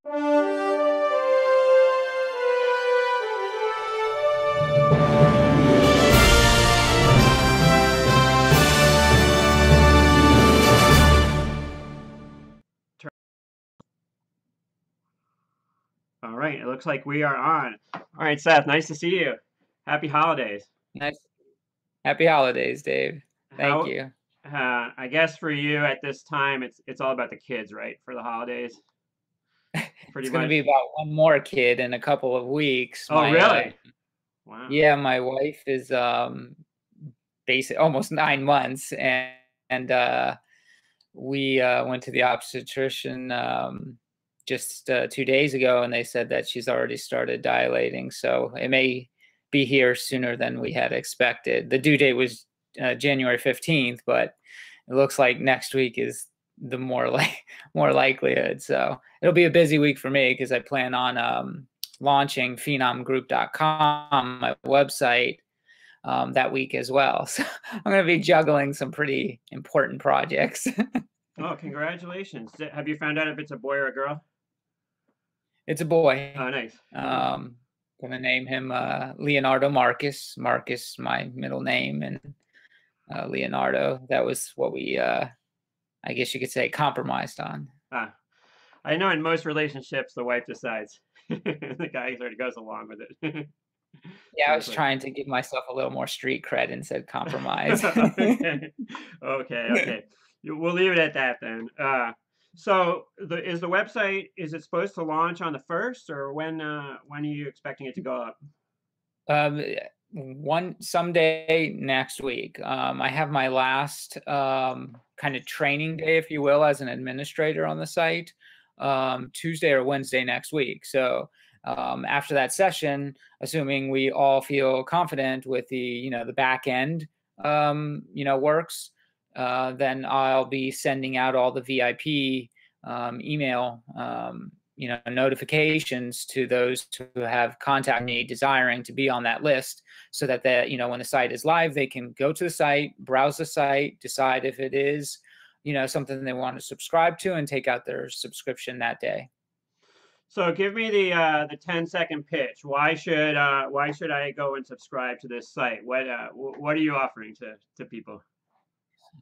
All right, it looks like we are on. All right, Seth, nice to see you. Happy holidays. Nice. Happy holidays, Dave. Thank How, you. I guess for you at this time, it's all about the kids, right? For the holidays, pretty It's going to much. be about one more kid in a couple of weeks. Oh, really? Wow. Yeah, my wife is basic almost 9 months, and we went to the obstetrician just 2 days ago, and they said that she's already started dilating, so it may be here sooner than we had expected. The due date was January 15th, but it looks like next week is the more likelihood. So it'll be a busy week for me because I plan on launching phenomgroup.com, my website, that week as well. So I'm going to be juggling some pretty important projects. Oh, congratulations. Have you found out if it's a boy or a girl? It's a boy. Oh, nice. Gonna name him Leonardo Marcus. Marcus, my middle name, and Leonardo. That was what we, I guess you could say, compromised on. I know in most relationships, the wife decides. The guy sort of goes along with it. Yeah, I was trying to give myself a little more street cred and said compromise. Okay. We'll leave it at that then. So is the website, is it supposed to launch on the 1st, or when are you expecting it to go up? Someday next week. I have my last kind of training day, if you will, as an administrator on the site, Tuesday or Wednesday next week. So after that session, assuming we all feel confident with the back end works, then I'll be sending out all the VIP email notifications to those who have contacted me desiring to be on that list, so that when the site is live, they can go to the site, browse the site, decide if it is something they want to subscribe to, and take out their subscription that day. So give me the 10-second pitch. Why should I go and subscribe to this site? What are you offering to people?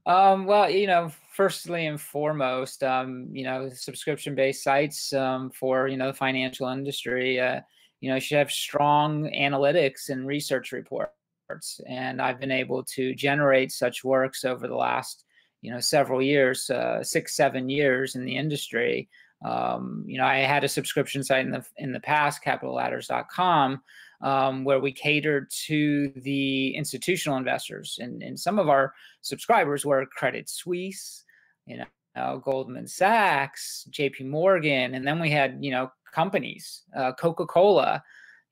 Well, firstly and foremost, subscription-based sites for the financial industry, should have strong analytics and research reports. And I've been able to generate such works over the last several years, 6-7 years in the industry. I had a subscription site in the past, capital-ladders.com, where we catered to the institutional investors, and some of our subscribers were Credit Suisse, Goldman Sachs, JP Morgan, and then we had companies, Coca-Cola,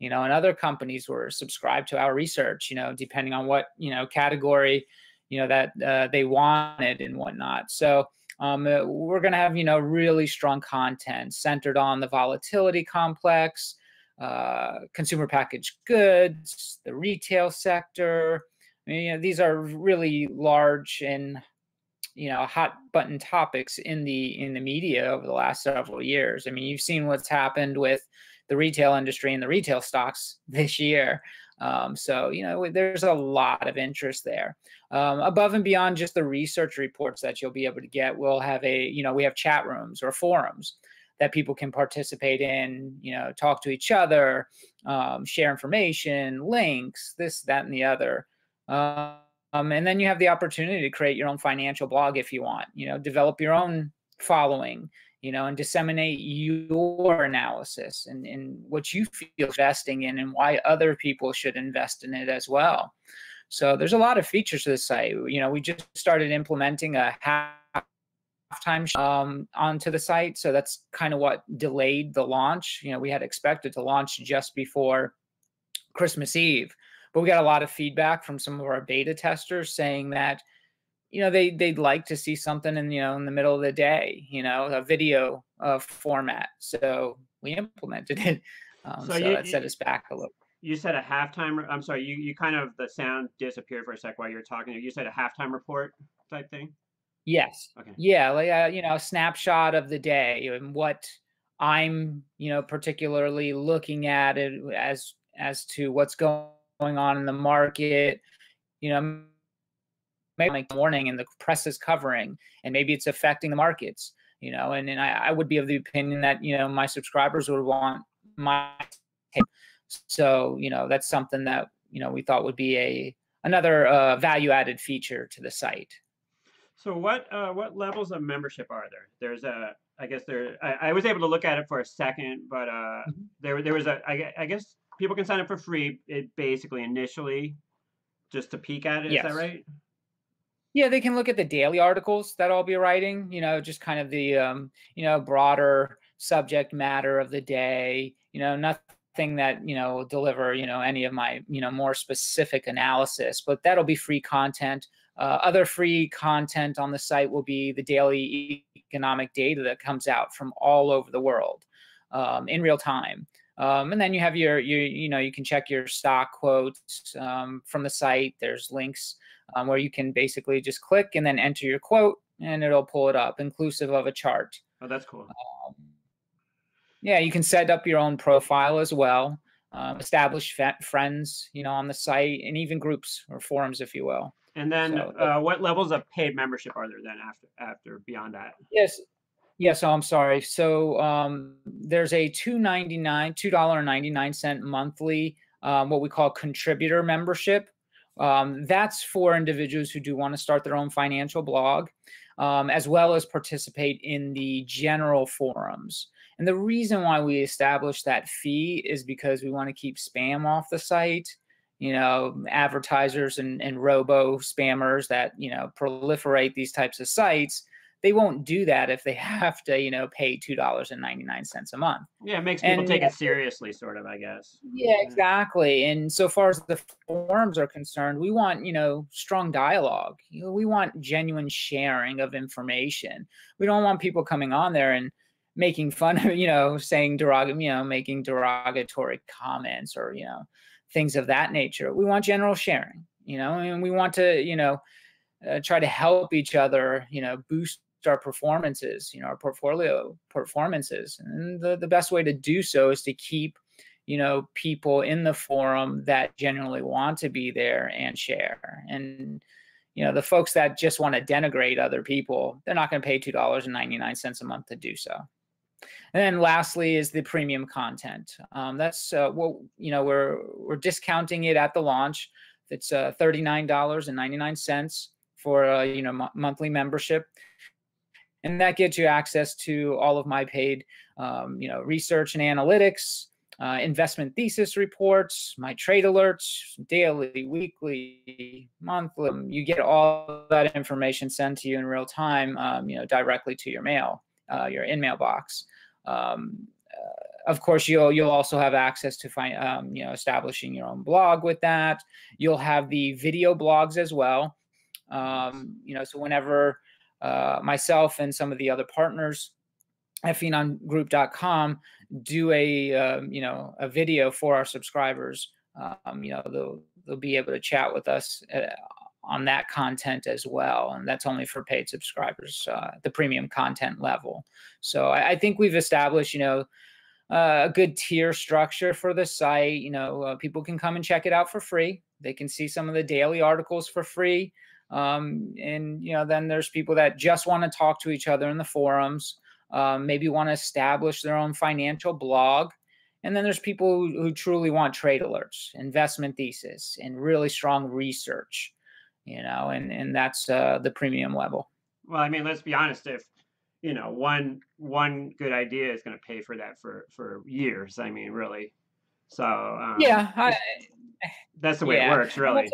and other companies were subscribed to our research, depending on what category that they wanted and whatnot. So we're going to have really strong content centered on the volatility complex, consumer packaged goods, the retail sector. I mean, these are really large and hot button topics in the media over the last several years. I mean, you've seen what's happened with the retail industry and the retail stocks this year. So there's a lot of interest there. Above and beyond just the research reports that you'll be able to get, we'll have we have chat rooms or forums that people can participate in, talk to each other, share information, links, this, that, and the other. And then you have the opportunity to create your own financial blog if you want, develop your own following, and disseminate your analysis and what you feel investing in and why other people should invest in it as well. So there's a lot of features to the site. We just started implementing a halftime onto the site. So that's kind of what delayed the launch. We had expected to launch just before Christmas Eve, but we got a lot of feedback from some of our beta testers saying that they'd like to see something in in the middle of the day, a video format. So we implemented it. So that set us back a little. You said a halftime. I'm sorry. You kind of, the sound disappeared for a sec while you were talking. You said a halftime report type thing. Yes. Okay. Yeah, like a snapshot of the day and what I'm, particularly looking at it as to what's going on in the market, maybe like morning and the press is covering, and maybe it's affecting the markets, and I would be of the opinion that, my subscribers would want my take. So, that's something that, we thought would be another value-added feature to the site. So what levels of membership are there? There's I guess I was able to look at it for a second, but there was I guess people can sign up for free, basically initially, just to peek at it. Is that right? Yeah, they can look at the daily articles that I'll be writing, just kind of the, broader subject matter of the day, nothing that, will deliver, any of my, more specific analysis, but that'll be free content. Other free content on the site will be the daily economic data that comes out from all over the world in real time. And then you have you can check your stock quotes from the site. There's links where you can basically just click and then enter your quote, and it'll pull it up, inclusive of a chart. Oh, that's cool. Yeah, you can set up your own profile as well, establish friends, on the site, and even groups or forums, if you will. And then what levels of paid membership are there then after beyond that? Yes, I'm sorry. So there's a $2.99 monthly, what we call contributor membership. That's for individuals who do want to start their own financial blog, as well as participate in the general forums. And the reason why we established that fee is because we want to keep spam off the site. Advertisers and robo spammers that, proliferate these types of sites, they won't do that if they have to, pay $2.99 a month. Yeah, it makes people take it seriously, sort of, I guess. Yeah, exactly. And so far as the forums are concerned, we want, strong dialogue. We want genuine sharing of information. We don't want people coming on there and making fun of, saying making derogatory comments or, things of that nature. We want general sharing, and we want to, try to help each other, boost our performances, our portfolio performances. And the best way to do so is to keep, people in the forum that genuinely want to be there and share. And, the folks that just want to denigrate other people, they're not going to pay $2.99 a month to do so. And then lastly is the premium content. That's what, we're discounting it at the launch. It's $39.99 for a monthly membership, and that gets you access to all of my paid research and analytics, investment thesis reports, my trade alerts, daily, weekly, monthly. You get all that information sent to you in real time, directly to your mail, your in-mail box. Of course, you'll also have access to establishing your own blog with that. You'll have the video blogs as well. So whenever myself and some of the other partners at phenongroup.com do a video for our subscribers, they'll be able to chat with us on that content as well, and that's only for paid subscribers, the premium content level. So I think we've established, a good tier structure for the site. People can come and check it out for free. They can see some of the daily articles for free. And then there's people that just want to talk to each other in the forums, maybe want to establish their own financial blog. And then there's people who truly want trade alerts, investment thesis, and really strong research. And that's the premium level. Well, I mean, let's be honest. If one good idea is going to pay for that for years, I mean, really. So that's the way it works, really.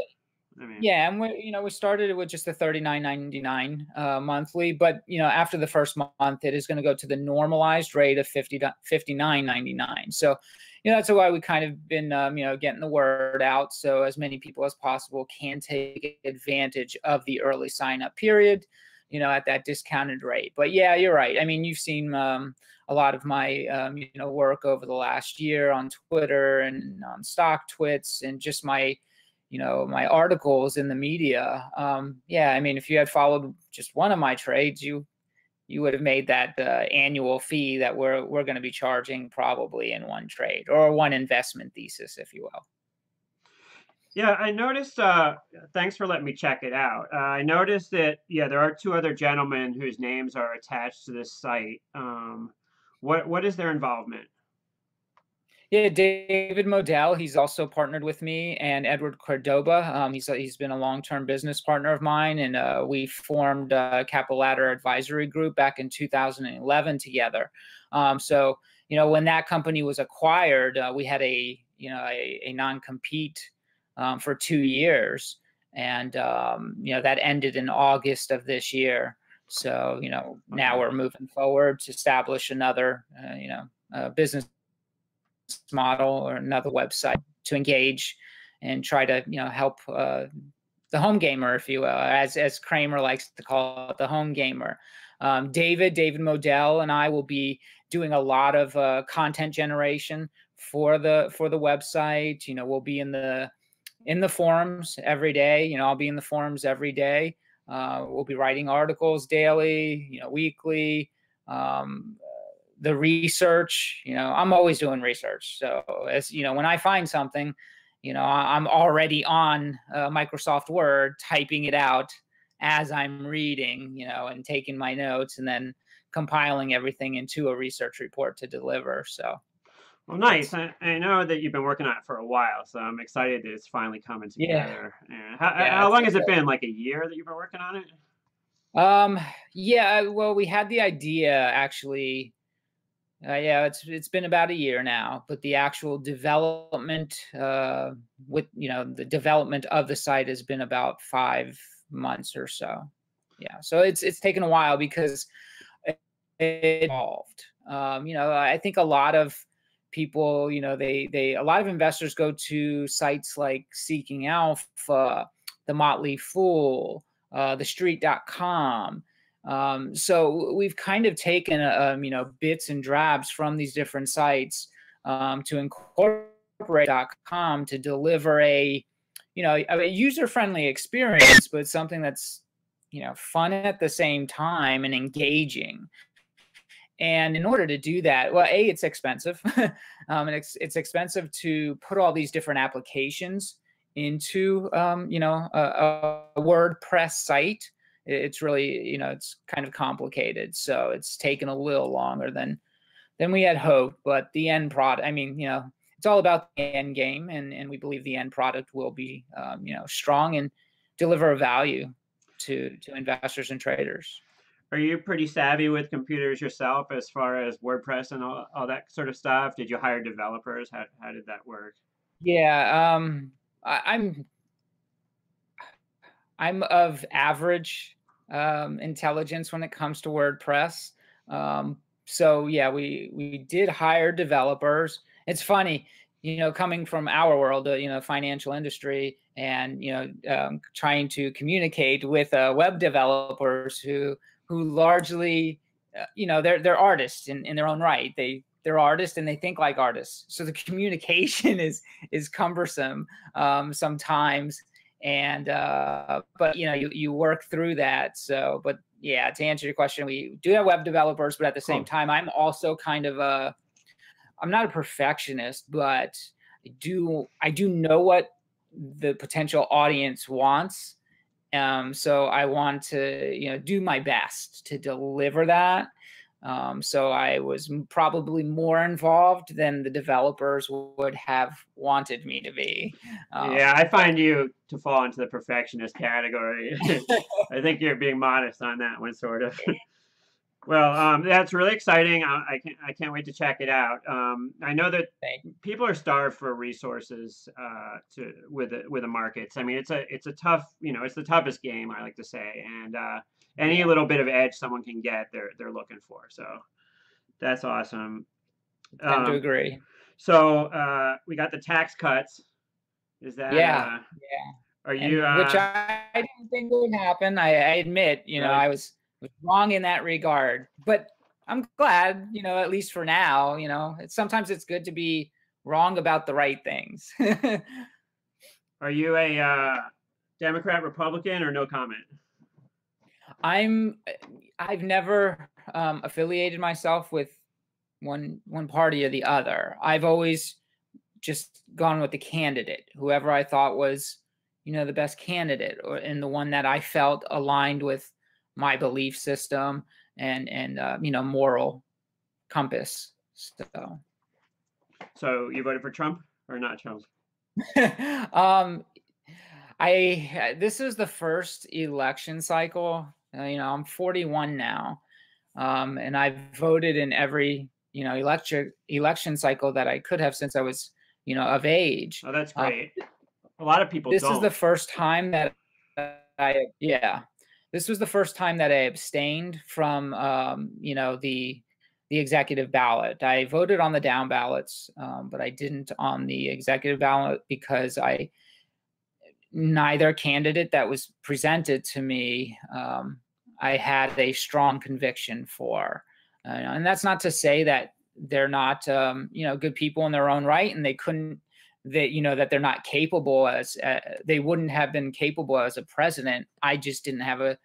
Yeah, and we started it with just the $39.99 monthly, but after the first month, it is going to go to the normalized rate of $59.99. So that's why we kind of been getting the word out, so as many people as possible can take advantage of the early sign up period, at that discounted rate. But yeah, you're right. I mean, you've seen a lot of my work over the last year on Twitter and on StockTwits, and just my my articles in the media. Yeah, I mean, if you had followed just one of my trades, you you would have made that annual fee that we're going to be charging probably in one trade or one investment thesis, if you will. Yeah, I noticed. Thanks for letting me check it out. I noticed that there are two other gentlemen whose names are attached to this site. What is their involvement? Yeah, David Modell, he's also partnered with me, and Edward Cordoba. He's been a long-term business partner of mine, and we formed Capital Ladder Advisory Group back in 2011 together. So when that company was acquired, we had a non-compete for 2 years, and that ended in August of this year. So now we're moving forward to establish another business model or another website to engage and try to help the home gamer, if you will, as Kramer likes to call it, the home gamer. David Modell and I will be doing a lot of content generation for the website. We'll be in the forums every day. I'll be in the forums every day. We'll be writing articles daily, weekly. The research, I'm always doing research. So when I find something, I'm already on Microsoft Word, typing it out as I'm reading, and taking my notes and then compiling everything into a research report to deliver. So. Well, nice. I know that you've been working on it for a while, so I'm excited that it's finally coming together. Yeah. How long has it been? Like a year that you've been working on it? Yeah. Well, we had the idea actually. It's been about a year now, but the actual development the development of the site has been about 5 months or so. Yeah, so it's taken a while because it evolved. I think a lot of people, a lot of investors go to sites like Seeking Alpha, The Motley Fool, TheStreet.com. So we've kind of taken bits and drabs from these different sites to incorporate .com to deliver a user-friendly experience, but something that's fun at the same time and engaging. And in order to do that, well, it's expensive, and it's expensive to put all these different applications into a WordPress site. It's really, it's kind of complicated. So it's taken a little longer than we had hoped. But the end product, it's all about the end game. And we believe the end product will be, strong and deliver a value to investors and traders. Are you pretty savvy with computers yourself as far as WordPress and all that sort of stuff? Did you hire developers? How did that work? Yeah, I'm of average intelligence when it comes to WordPress. So yeah, we did hire developers. It's funny, coming from our world, financial industry, and trying to communicate with web developers who largely, they're artists in their own right. They're artists and they think like artists. So the communication is cumbersome sometimes. And but you work through that. So, but yeah, to answer your question, we do have web developers, but at the same time, I'm also kind of I'm not a perfectionist, but I do know what the potential audience wants. So I want to do my best to deliver that. So I was probably more involved than the developers would have wanted me to be. Yeah, I find you to fall into the perfectionist category. I think you're being modest on that one, sort of. Well, that's really exciting. I can't wait to check it out. I know that people are starved for resources with the markets. I mean, it's a tough, it's the toughest game, I like to say, and any little bit of edge someone can get, they're looking for. So that's awesome. I tend to agree. So we got the tax cuts. Is that yeah? Are you which I didn't think would happen. I admit, really? I was wrong in that regard, but I'm glad, at least for now. Sometimes it's good to be wrong about the right things. Are you a Democrat, Republican, or no comment? I've never affiliated myself with one party or the other. I've always just gone with the candidate, whoever I thought was, the best candidate, and the one that I felt aligned with my belief system and moral compass. So you voted for Trump or not Trump? This is the first election cycle. I'm 41 now, and I've voted in every election cycle that I could have since I was of age. Oh, that's great. A lot of people this don't. Is the first time that this was the first time that I abstained from the executive ballot. I voted on the down ballots, but I didn't on the executive ballot because neither candidate that was presented to me I had a strong conviction for. And that's not to say that they're not good people in their own right, and that they're not capable as they wouldn't have been capable as a president. I just didn't have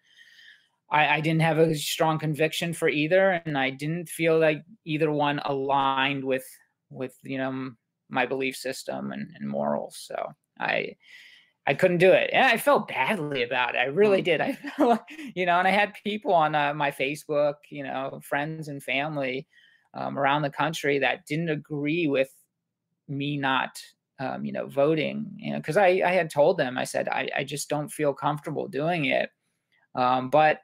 I didn't have a strong conviction for either, and I didn't feel like either one aligned with my belief system and morals. So I couldn't do it, and I felt badly about it. I really did. I felt, and I had people on my Facebook, friends and family around the country that didn't agree with me not, voting. Because I had told them, I said, I just don't feel comfortable doing it. But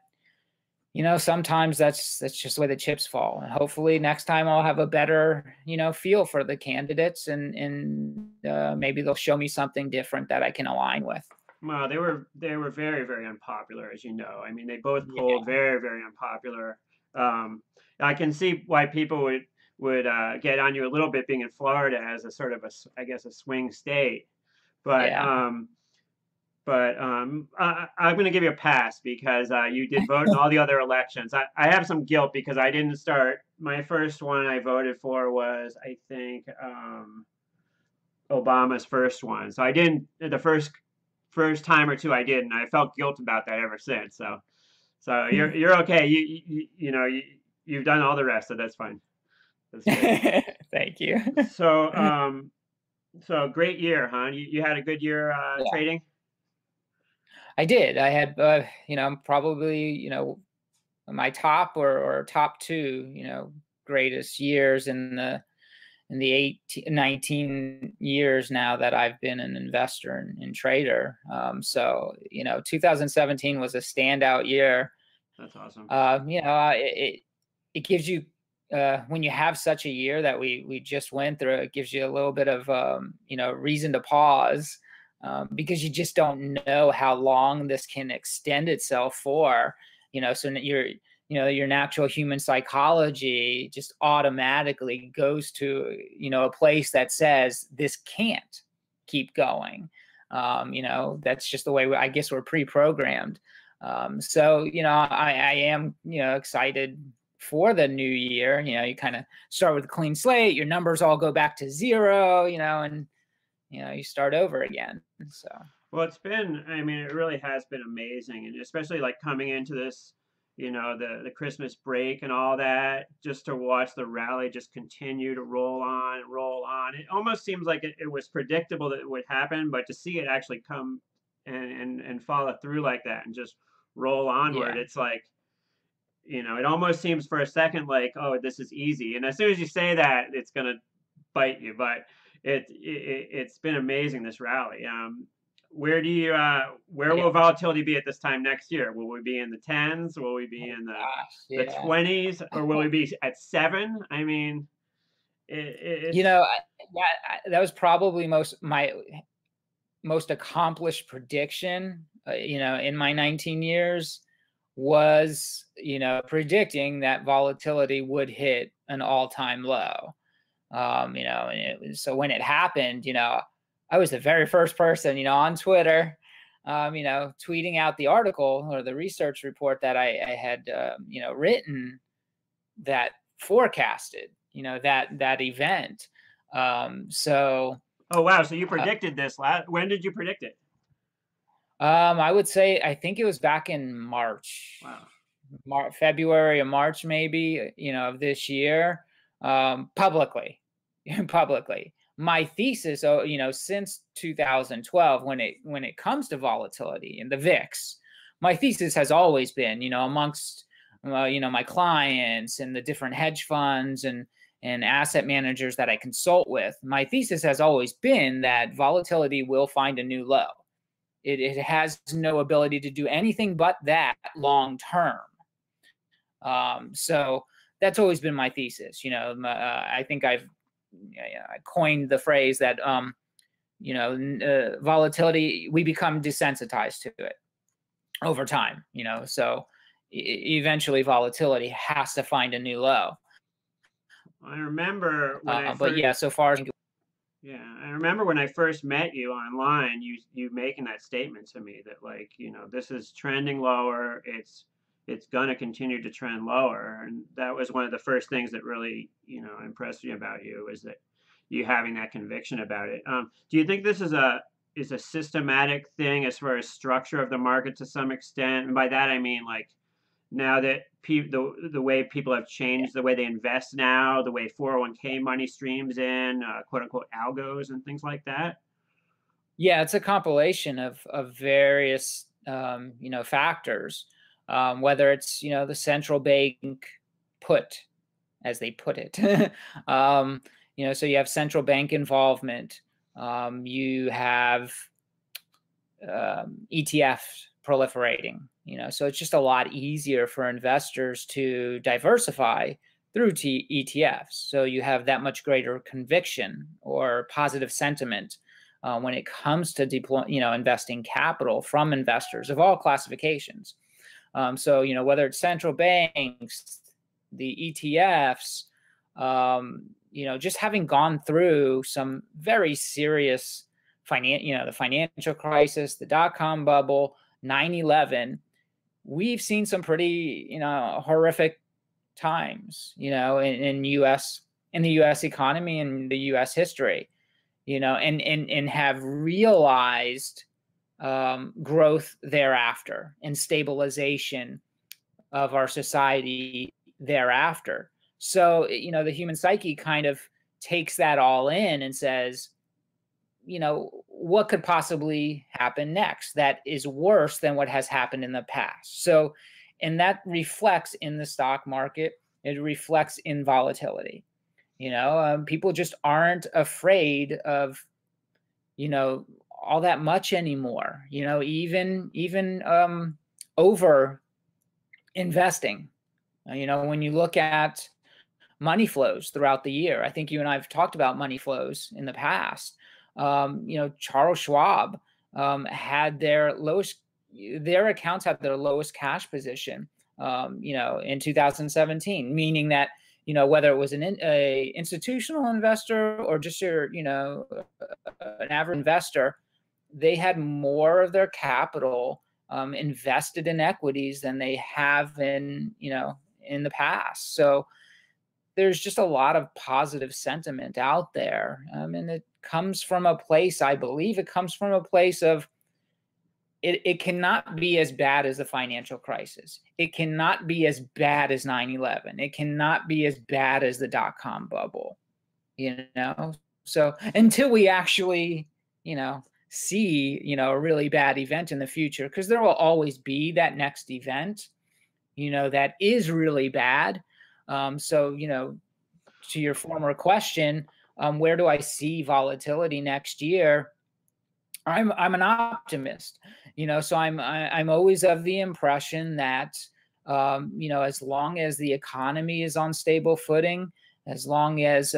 sometimes that's just the way the chips fall. And hopefully next time I'll have a better, feel for the candidates, and maybe they'll show me something different that I can align with. Well, they were very, very unpopular, as you know. I mean, they both polled very, very unpopular. I can see why people would get on you a little bit, being in Florida as a sort of a swing state. But I'm going to give you a pass because you did vote in all the other elections. I have some guilt because I didn't start. My first one I voted for was, I think, Obama's first one. So I didn't, the first time or two I didn't. I felt guilt about that ever since. So you're okay. You've done all the rest, so that's fine. That's good. Thank you. So great year, huh? You had a good year trading? I did. I had, probably, my top or top two, greatest years in the 19 years now that I've been an investor and trader. So, 2017 was a standout year. That's awesome. It gives you, when you have such a year that we just went through, it gives you a little bit of, reason to pause. Because you just don't know how long this can extend itself for, so your natural human psychology just automatically goes to, a place that says this can't keep going. That's just the way I guess we're pre-programmed. So, I am, excited for the new year. You kind of start with a clean slate, your numbers all go back to zero, and you start over again. So, well, it really has been amazing. And especially like coming into this, the Christmas break and all that, just to watch the rally just continue to roll on and roll on. It almost seems like it was predictable that it would happen, but to see it actually come and follow through like that and just roll onward, it's like, it almost seems for a second like, oh, this is easy. And as soon as you say that, it's going to bite you. But it's been amazing, this rally. Where will volatility be at this time next year? Will we be in the 10s? Will we be in the 20s? Or will we be at 7? I mean, that was probably my most accomplished prediction, in my 19 years was, predicting that volatility would hit an all-time low. So when it happened, I was the very first person, on Twitter, tweeting out the article or the research report that I had, written that forecasted, that event. So. Oh, wow. So you predicted this when did you predict it? I would say, I think it was back in March. Wow. February or March, maybe, of this year, publicly, publicly. My thesis, since 2012, when it comes to volatility and the VIX, my thesis has always been, amongst, my clients and the different hedge funds and asset managers that I consult with, my thesis has always been that volatility will find a new low. It has no ability to do anything but that long term. So that's always been my thesis. I think I coined the phrase that, volatility, we become desensitized to it over time, so eventually volatility has to find a new low. I remember when I first, but yeah, so far. Yeah, I remember when I first met you online, you making that statement to me that, like, this is trending lower. It's gonna continue to trend lower, and that was one of the first things that really impressed me about you, is that you having that conviction about it. Do you think this is a systematic thing as far as structure of the market to some extent? And by that I mean, like, now that the way people have changed the way they invest now, the way 401k money streams in, quote unquote algos and things like that. Yeah, it's a compilation of various factors, whether it's the central bank put, as they put it. So you have central bank involvement. You have ETF proliferating. So it's just a lot easier for investors to diversify through ETFs. So you have that much greater conviction or positive sentiment when it comes to investing capital from investors of all classifications. So whether it's central banks, the ETFs, just having gone through some very serious the financial crisis, the dot-com bubble, 9/11. We've seen some pretty, horrific times, in the U.S. economy and the U.S. history, and have realized growth thereafter and stabilization of our society thereafter. So, the human psyche kind of takes that all in and says, what could possibly happen next that is worse than what has happened in the past? So, and that reflects in the stock market. It reflects in volatility. People just aren't afraid of, all that much anymore. Even over investing. When you look at money flows throughout the year, I think you and I have talked about money flows in the past. Charles Schwab had their accounts had their lowest cash position, in 2017, meaning that, whether it was an institutional investor or just your, an average investor, they had more of their capital invested in equities than they have in the past. So there's just a lot of positive sentiment out there. And it comes from a place, I believe it comes from a place of it cannot be as bad as the financial crisis. It cannot be as bad as 9/11. It cannot be as bad as the dot-com bubble, So until we actually, see, a really bad event in the future, because there will always be that next event, that is really bad. So, to your former question, where do I see volatility next year? I'm an optimist, so I'm always of the impression that, as long as the economy is on stable footing, as long as,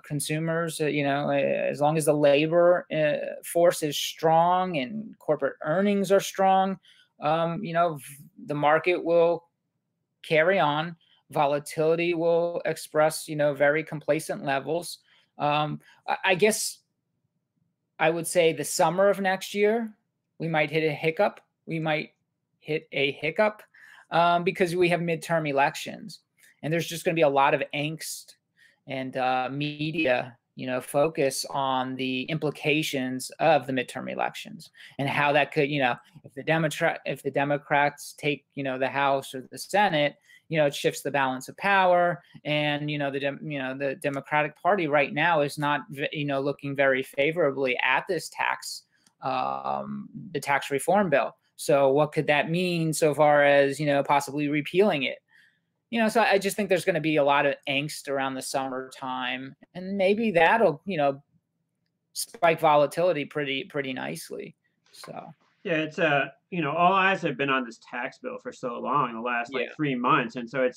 consumers, as long as the labor force is strong and corporate earnings are strong, the market will carry on. Volatility will express, very complacent levels. I guess I would say the summer of next year, we might hit a hiccup. Because we have midterm elections, and there's just going to be a lot of angst and media, focus on the implications of the midterm elections and how that could, if the Democrats take, the House or the Senate, it shifts the balance of power. And, the Democratic Party right now is not, looking very favorably at this the tax reform bill. So what could that mean so far as, possibly repealing it? So I just think there's going to be a lot of angst around the summertime, and maybe that'll, spike volatility pretty nicely. So yeah, it's all eyes have been on this tax bill for so long, the last like 3 months, and so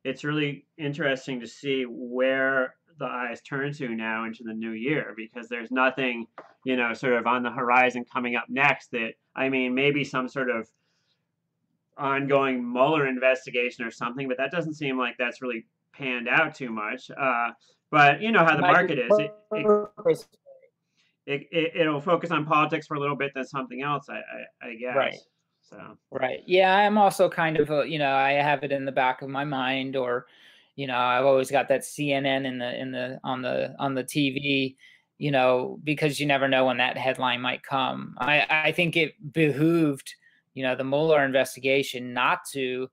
it's really interesting to see where the eyes turn to now into the new year, because there's nothing, sort of on the horizon coming up next that, I mean, maybe some sort of ongoing Mueller investigation or something, but that doesn't seem like that's really panned out too much. But you know how the market is. It'll focus on politics for a little bit, then something else, I guess. Right. So. Right. Yeah, I'm also kind of, I have it in the back of my mind, or, I've always got that CNN on the TV, because you never know when that headline might come. I think it behooved, the Mueller investigation not to,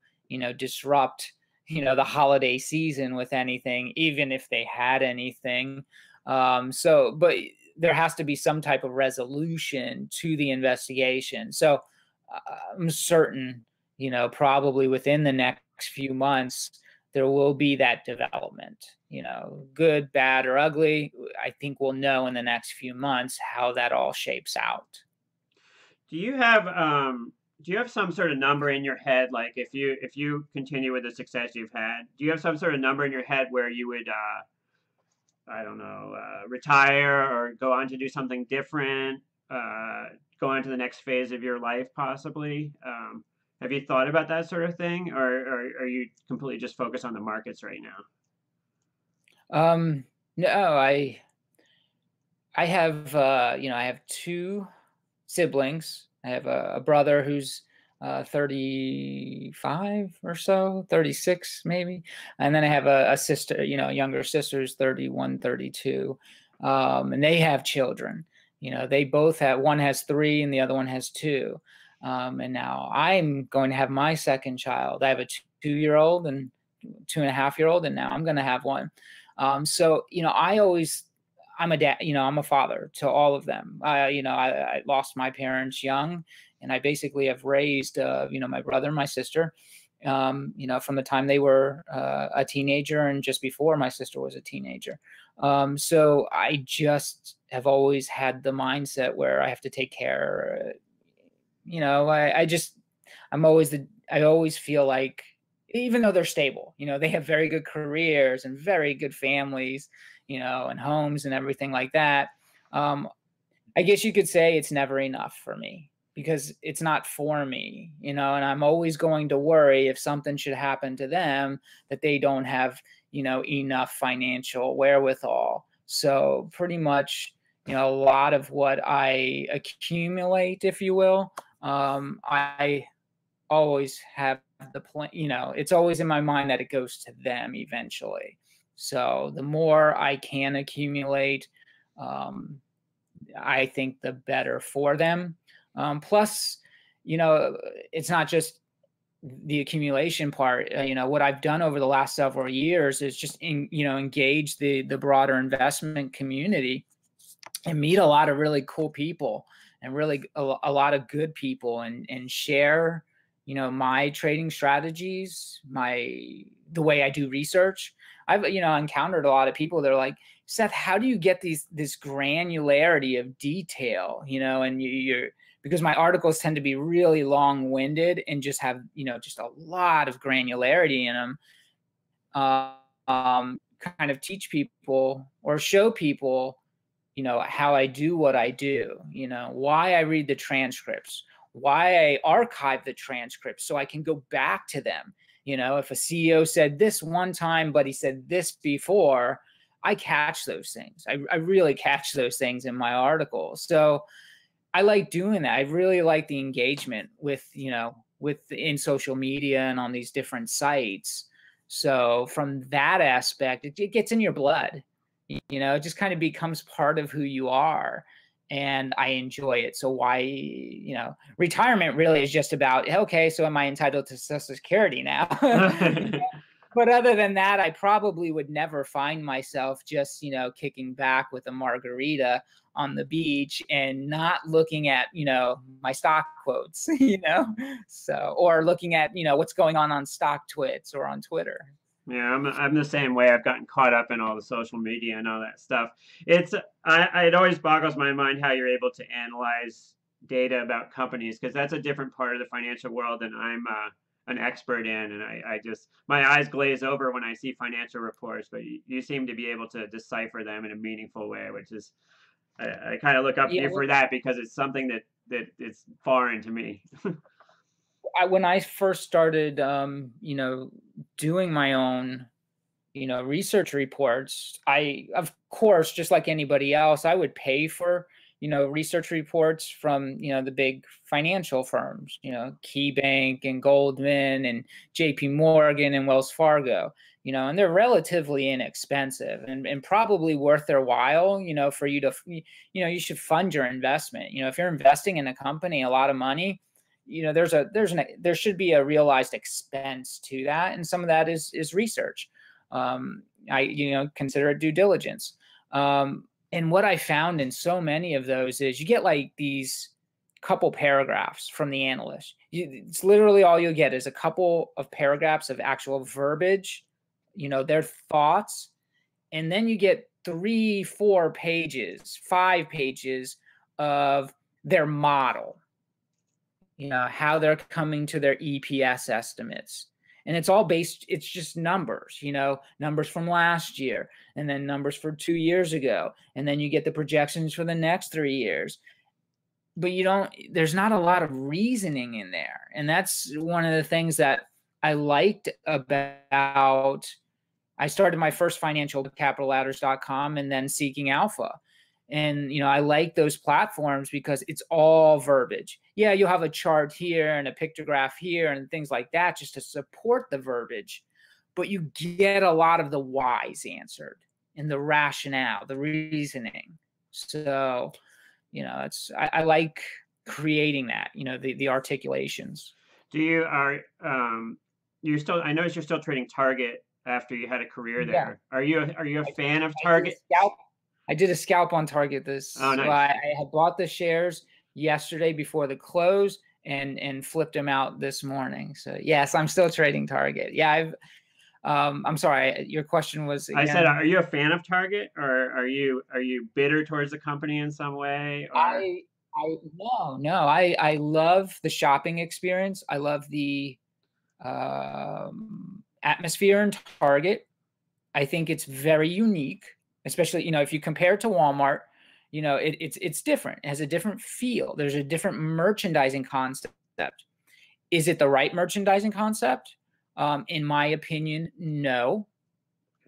disrupt, the holiday season with anything, even if they had anything. But there has to be some type of resolution to the investigation. So I'm certain, probably within the next few months, there will be that development, good, bad, or ugly. I think we'll know in the next few months how that all shapes out. Do you have some sort of number in your head, like if you continue with the success you've had, do you have some sort of number in your head where you would, I don't know, retire or go on to do something different, go on to the next phase of your life, possibly? Have you thought about that sort of thing, or are you completely just focused on the markets right now? No, I have, I have 2 siblings. I have a brother who's 35 or so, 36 maybe. And then I have a sister, a younger sister who's 31, 32. And they have children. They both have, one has 3 and the other one has 2. And now I'm going to have my second child. I have a 2-year-old and 2.5-year-old, and now I'm going to have one. So, I'm a dad, I'm a father to all of them. I lost my parents young, and I basically have raised, my brother and my sister, from the time they were a teenager and just before my sister was a teenager. So I just have always had the mindset where I have to take care. I always feel like, even though they're stable, they have very good careers and very good families, and homes and everything like that. I guess you could say it's never enough for me, because it's not for me, and I'm always going to worry if something should happen to them that they don't have, enough financial wherewithal. So pretty much, a lot of what I accumulate, if you will, I always have the plan, it's always in my mind that it goes to them eventually. So the more I can accumulate, I think the better for them. Plus, it's not just the accumulation part. What I've done over the last several years is just engage the broader investment community and meet a lot of really cool people, and really a lot of good people, and share, my trading strategies, the way I do research. I've, encountered a lot of people that are like, Seth, how do you get this granularity of detail, and you're, because my articles tend to be really long-winded and just have, just a lot of granularity in them. Kind of teach people or show people, how I do what I do, why I read the transcripts, why I archive the transcripts so I can go back to them. If a CEO said this one time, but he said this before, I catch those things. I really catch those things in my articles. So I like doing that. I really like the engagement with, in social media and on these different sites. So from that aspect, it gets in your blood. You know, it just kind of becomes part of who you are. And I enjoy it. So why, you know, retirement really is just about, okay, so am I entitled to Social Security now? You know? But other than that, I probably would never find myself just, you know, kicking back with a margarita on the beach and not looking at, you know, my stock quotes, you know, so, or looking at, you know, what's going on StockTwits or on Twitter. Yeah, I'm the same way. I've gotten caught up in all the social media and all that stuff. It always boggles my mind how you're able to analyze data about companies, because that's a different part of the financial world than I'm an expert in, and I just, my eyes glaze over when I see financial reports. But you seem to be able to decipher them in a meaningful way, which is, I kind of look up to Yeah, you for that, because it's something that is foreign to me. when I first started, you know, doing my own, you know, research reports, I, of course, just like anybody else, I would pay for, you know, research reports from, you know, the big financial firms, you know, KeyBank and Goldman and JP Morgan and Wells Fargo, you know, and they're relatively inexpensive and probably worth their while, you know, for you to, you know, you should fund your investment. You know, if you're investing in a company, a lot of money, you know, there should be a realized expense to that. And some of that is research. I, you know, consider it due diligence. And what I found in so many of those is you get like these couple paragraphs from the analyst. It's literally all you'll get is a couple of paragraphs of actual verbiage, you know, their thoughts. And then you get 3, 4 pages, 5 pages of their model, you know, how they're coming to their EPS estimates. And it's all based, it's just numbers, you know, numbers from last year, and then numbers for 2 years ago. And then you get the projections for the next 3 years. But there's not a lot of reasoning in there. And that's one of the things that I liked about, I started my first financial capital-ladders.com and then Seeking Alpha. And, you know, I like those platforms because it's all verbiage. Yeah, you'll have a chart here and a pictograph here and things like that just to support the verbiage. But you get a lot of the whys answered and the rationale, the reasoning. So, you know, I like creating that, you know, the articulations. You still, I noticed you're still trading Target after you had a career Yeah. there. Are you a fan of Target? I did a scalp on Target Oh, nice. Well, I had bought the shares yesterday before the close and flipped them out this morning. So yes, I'm still trading Target. Yeah, I'm sorry, your question was again? I said, are you a fan of Target, or are you bitter towards the company in some way? Or No, I love the shopping experience. I love the atmosphere in Target. I think it's very unique, especially, you know, if you compare it to Walmart, you know, it's different. It has a different feel. There's a different merchandising concept. Is it the right merchandising concept? In my opinion, no.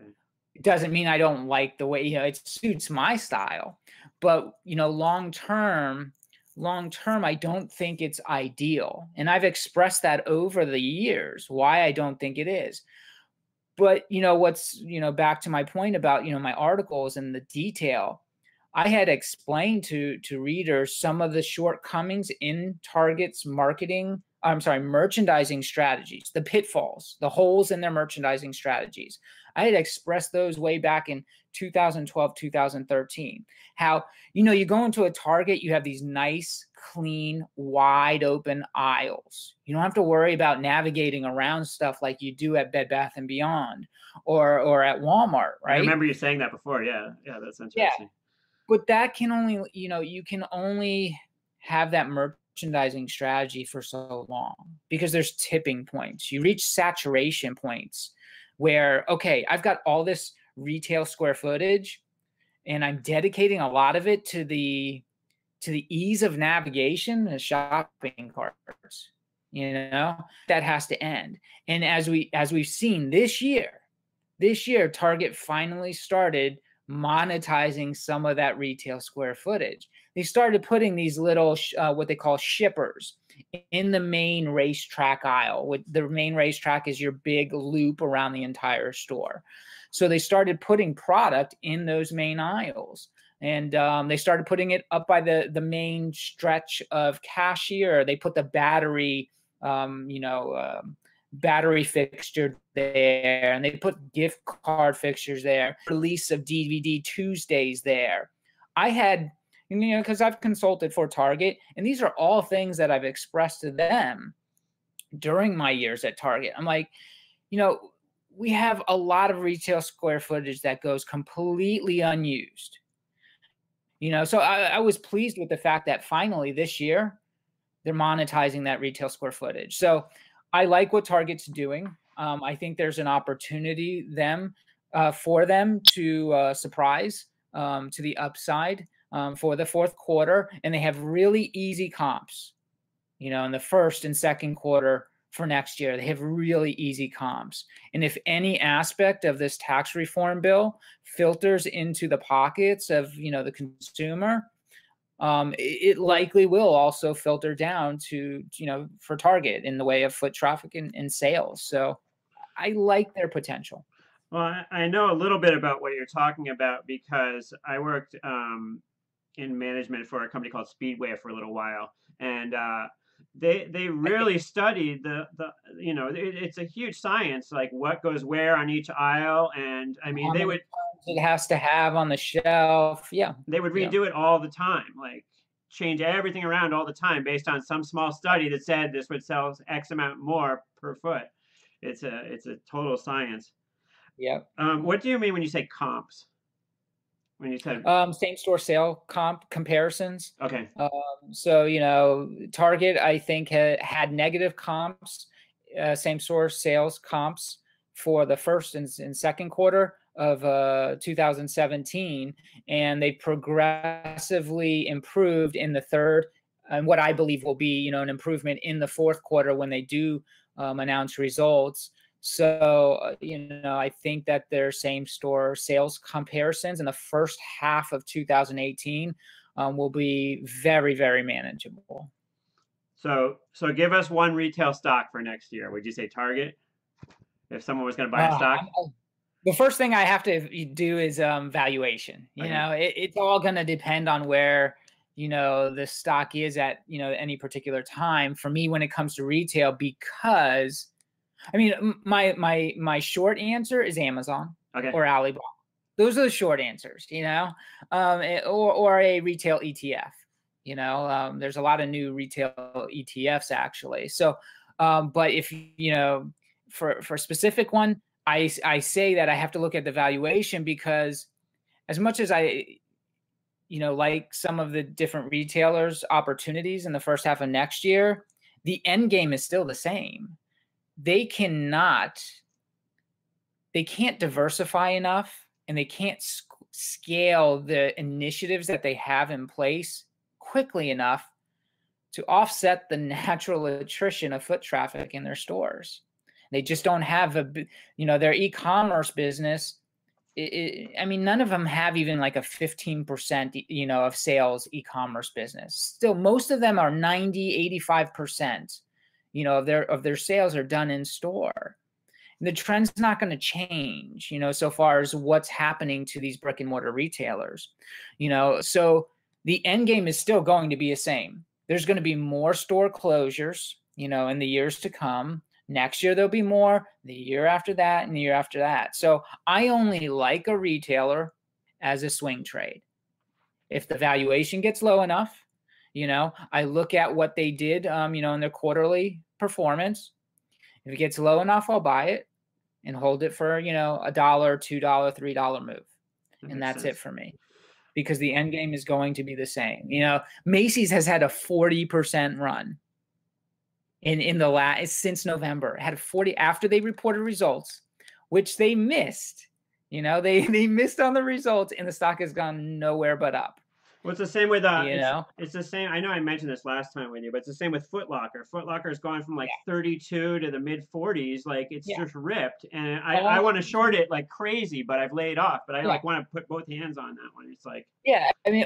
Okay. It doesn't mean I don't like the way, you know, it suits my style. But, you know, long term, I don't think it's ideal. And I've expressed that over the years, why I don't think it is. But, you know, what's, you know, back to my point about, you know, my articles and the detail, I had explained to readers some of the shortcomings in Target's merchandising strategies, the pitfalls, the holes in their merchandising strategies. I had expressed those way back in 2012, 2013. How, you know, you go into a Target, you have these nice, clean, wide open aisles. You don't have to worry about navigating around stuff like you do at Bed Bath & Beyond or at Walmart, right? I remember you saying that before. Yeah, that's interesting. Yeah. But that can only, you know, you can only have that merchandising strategy for so long because there's tipping points. You reach saturation points where, okay, I've got all this retail square footage and I'm dedicating a lot of it to the ease of navigation, the shopping carts, you know, that has to end. And as we've seen this year, Target finally started monetizing some of that retail square footage. They started putting these little what they call shippers in the main racetrack aisle. With the main racetrack is your big loop around the entire store. So they started putting product in those main aisles. And they started putting it up by the main stretch of cashier. They put the battery, battery fixture there, and they put gift card fixtures there. Release of DVD Tuesdays there. I had, because I've consulted for Target, and these are all things that I've expressed to them during my years at Target. I'm like, we have a lot of retail square footage that goes completely unused. So I was pleased with the fact that finally this year they're monetizing that retail square footage. So I like what Target's doing. I think there's an opportunity for them to surprise to the upside for the fourth quarter, and they have really easy comps. In the first and second quarter for next year, they have really easy comps. And if any aspect of this tax reform bill filters into the pockets of, the consumer, it likely will also filter down to, for Target in the way of foot traffic and sales. So I like their potential. Well, I know a little bit about what you're talking about because I worked in management for a company called Speedway for a little while. And they really studied it's a huge science, like what goes where on each aisle. And I mean, it has to have on the shelf. Yeah. They would redo it all the time, like change everything around all the time based on some small study that said this would sell X amount more per foot. It's a total science. Yeah. What do you mean when you say comps? When you said same store sale comparisons. Okay. So Target, I think, had negative comps, same store sales comps for the first and second quarter of 2017, and they progressively improved in the third, and what I believe will be an improvement in the fourth quarter when they do announce results. So, I think that their same store sales comparisons in the first half of 2018 will be very, very manageable. So give us one retail stock for next year. Would you say Target? If someone was going to buy a stock? The first thing I have to do is valuation. It's all going to depend on where, the stock is at, any particular time for me when it comes to retail, because I mean, my short answer is Amazon or Alibaba. Those are the short answers, or a retail ETF. There's a lot of new retail ETFs actually. So, but if for a specific one, I say that I have to look at the valuation, because as much as I like some of the different retailers' opportunities in the first half of next year, the end game is still the same. They can't diversify enough, and they can't scale the initiatives that they have in place quickly enough to offset the natural attrition of foot traffic in their stores. They just don't have their e-commerce business. None of them have even like a 15%, of sales e-commerce business. Still, most of them are 90, 85%. Of their sales are done in store. And the trend's not going to change, so far as what's happening to these brick and mortar retailers, so the end game is still going to be the same. There's going to be more store closures, in the years to come. Next year, there'll be more, the year after that, and the year after that. So I only like a retailer as a swing trade. If the valuation gets low enough, I look at what they did, in their quarterly performance. If it gets low enough, I'll buy it and hold it for, $1, $2, $3 move. And that's it for me, because the end game is going to be the same. Macy's has had a 40% run in the last, since November. It had a 40 after they reported results, which they missed. They missed on the results, and the stock has gone nowhere but up. Well, it's the same with it's the same. I know I mentioned this last time with you, but it's the same with Foot Locker. Foot Locker has gone from like 32 to the mid 40s. Like it's just ripped, and I want to short it like crazy, but I've laid off. But I want to put both hands on that one. It's like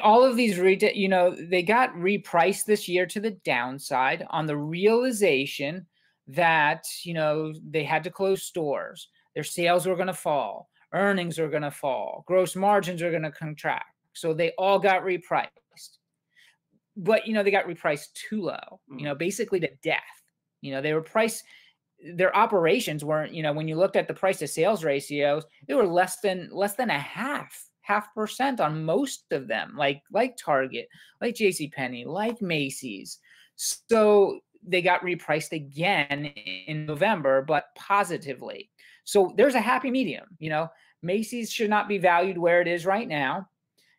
all of these retail, they got repriced this year to the downside on the realization that they had to close stores. Their sales were going to fall. earnings are going to fall, gross margins are going to contract. So they all got repriced. But, they got repriced too low, basically to death. They were priced, their operations weren't, when you looked at the price to sales ratios, they were less than a half percent on most of them, like Target, like JCPenney, like Macy's. So they got repriced again in November, but positively. So there's a happy medium. Macy's should not be valued where it is right now,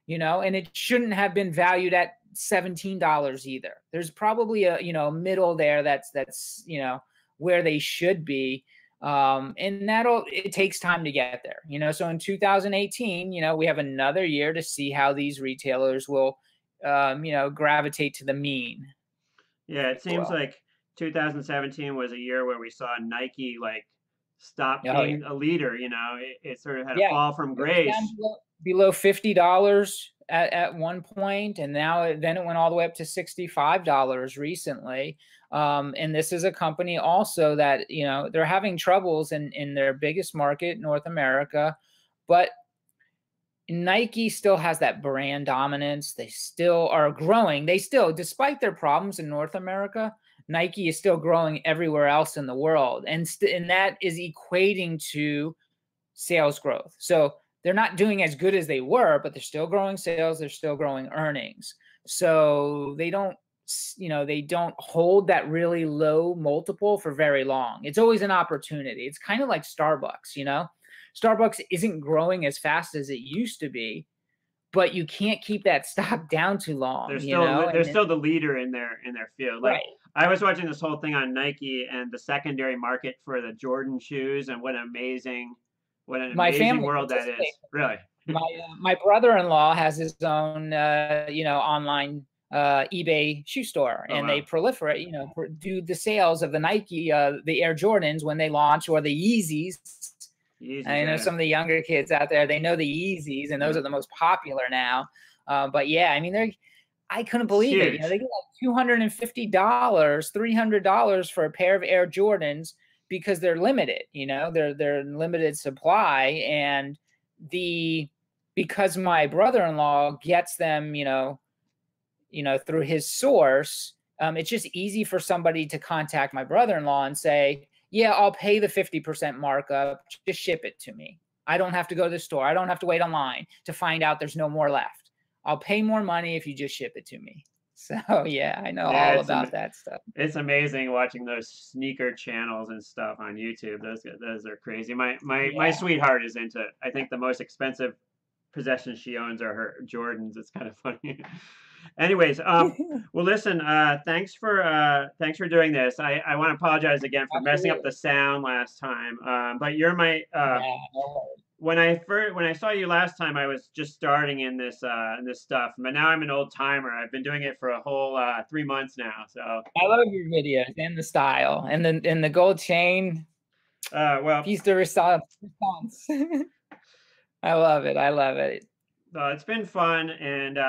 and it shouldn't have been valued at $17 either. There's probably a middle there that's where they should be. And it takes time to get there, so in 2018, we have another year to see how these retailers will, gravitate to the mean. Yeah, it seems like 2017 was a year where we saw Nike stop being a leader. It sort of had a fall from grace. Below $50 at one point, and then it went all the way up to $65 recently. And this is a company also that, they're having troubles in their biggest market, North America, but Nike still has that brand dominance. They still are growing. Despite their problems in North America, Nike is still growing everywhere else in the world. And that is equating to sales growth. So they're not doing as good as they were, but they're still growing sales. They're still growing earnings. So they don't hold that really low multiple for very long. It's always an opportunity. It's kind of like Starbucks, Starbucks isn't growing as fast as it used to be, but you can't keep that stock down too long. They're still the leader in their field. Right. I was watching this whole thing on Nike and the secondary market for the Jordan shoes, and what an amazing world that is. Really. My brother-in-law has his own online eBay shoe store, and they proliferate, do the sales of the Nike, the Air Jordans when they launch, or the Yeezys. I know some of the younger kids out there, they know the Yeezys, and those are the most popular now. But yeah, I couldn't believe it. They get like $250, $300 for a pair of Air Jordans because they're limited. They're limited supply, and because my brother-in-law gets them, through his source, it's just easy for somebody to contact my brother-in-law and say, yeah, I'll pay the 50% markup. Just ship it to me. I don't have to go to the store. I don't have to wait online to find out there's no more left. I'll pay more money if you just ship it to me. So yeah, I know all about that stuff. It's amazing watching those sneaker channels and stuff on YouTube. Those are crazy. My sweetheart is into, I think the most expensive possessions she owns are her Jordans. It's kind of funny. Anyways, well, listen, thanks for doing this. I want to apologize again for messing up the sound last time. But you're my when I saw you last time, I was just starting in this stuff, but now I'm an old timer. I've been doing it for a whole 3 months now. So I love your videos and the style and the gold chain. Well, piece de response. I love it. It's been fun, and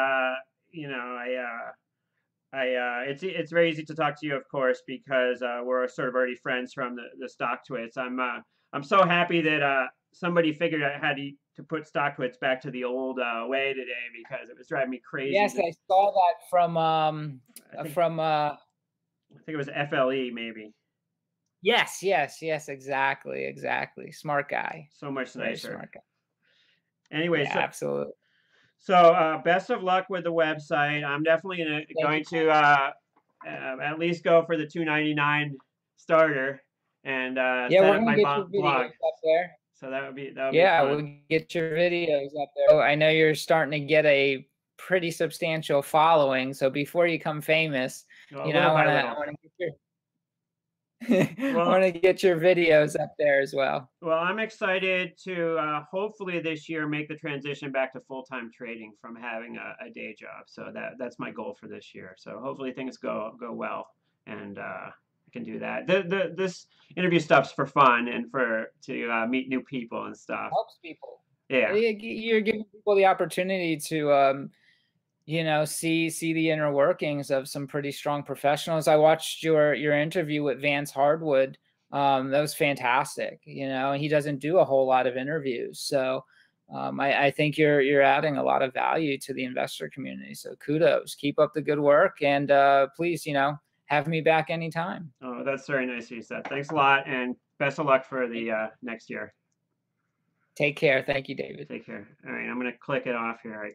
it's very easy to talk to you, of course, because we're sort of already friends from the StockTwits. I'm so happy that somebody figured out how to put StockTwits back to the old way today, because it was driving me crazy. Yes, I saw that from I think it was FLE maybe. Yes, exactly. Smart guy. So much nicer. Very smart guy. Anyway, yeah, absolutely. So best of luck with the website. I'm definitely going to at least go for the $2.99 starter and set up my blog. Up there. So that would be fun. We'll get your videos up there. Oh, I know you're starting to get a pretty substantial following. So before you become famous, I want to get your I want to get your videos up there as well. Well, I'm excited to hopefully this year make the transition back to full-time trading from having a day job. So that's my goal for this year. So hopefully things go well, and I can do that. This interview stuff's for fun and to meet new people and stuff. Helps people. Yeah, you're giving people the opportunity to see the inner workings of some pretty strong professionals. I watched your interview with Vance Hardwood That was fantastic, and he doesn't do a whole lot of interviews. So I think you're adding a lot of value to the investor community. So kudos, keep up the good work, and please, have me back anytime. Oh, that's very nice of you, Seth. Thanks a lot, and best of luck for the next year. Take care. Thank you, David. Take care. All right, I'm going to click it off here.